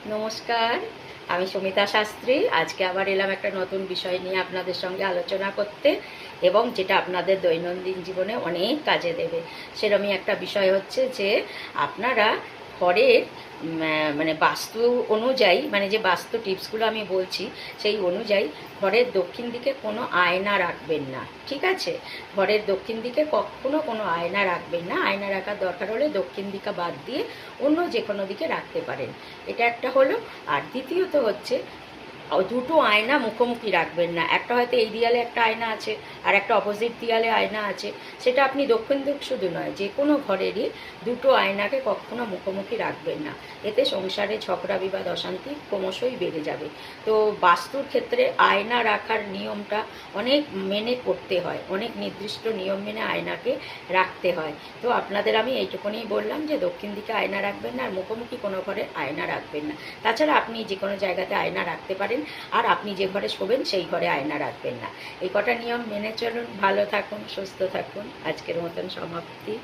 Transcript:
নমস্কার, আমি সুমিতা শাস্ত্রী। আজকে আবার এলাম একটা নতুন বিষয় নিয়ে আপনাদের সঙ্গে আলোচনা করতে, এবং যেটা আপনাদের দৈনন্দিন জীবনে অনেক কাজে দেবে। সেরকমই একটা বিষয় হচ্ছে যে আপনারা ঘরের মানে বাস্তু অনুযায়ী, মানে যে বাস্তু টিপসগুলো আমি বলছি সেই অনুযায়ী ঘরের দক্ষিণ দিকে কোনো আয়না রাখবেন না। ঠিক আছে? ঘরের দক্ষিণ দিকে কখনো কোনো আয়না রাখবেন না। আয়না রাখার দরকার হলে দক্ষিণ দিকে বাদ দিয়ে অন্য যে কোনো দিকে রাখতে পারেন। এটা একটা হলো। আর দ্বিতীয়ত হচ্ছে, দুটো আয়না মুখোমুখি রাখবেন না। একটা হয়তো এই দেয়ালে একটা আয়না আছে আর একটা অপোজিট দেয়ালে আয়না আছে। সেটা আপনি দক্ষিণ দিক শুধু নয়, যে কোনো ঘরেরই দুটো আয়নাকে কখনো মুখোমুখি রাখবেন না। এতে সংসারে ঝগড়া বিবাদ অশান্তি ক্রমশই বেড়ে যাবে। তো বাস্তুর ক্ষেত্রে আয়না রাখার নিয়মটা অনেক মেনে করতে হয়, অনেক নির্দিষ্ট নিয়ম মেনে আয়নাকে রাখতে হয়। তো আপনাদের আমি এইটুকুনি বললাম যে দক্ষিণ দিকে আয়না রাখবেন না, আর মুখোমুখি কোনো ঘরে আয়না রাখবেন না। তাছাড়া আপনি যে কোনো জায়গাতে আয়না রাখতে পারেন, আর আপনি যে ঘরে শোবেন সেই ঘরে আয়না রাখবেন না। এই কটা নিয়ম মেনে চলুন। ভালো থাকুন, সুস্থ থাকুন। আজকের মতন সমাপ্তি।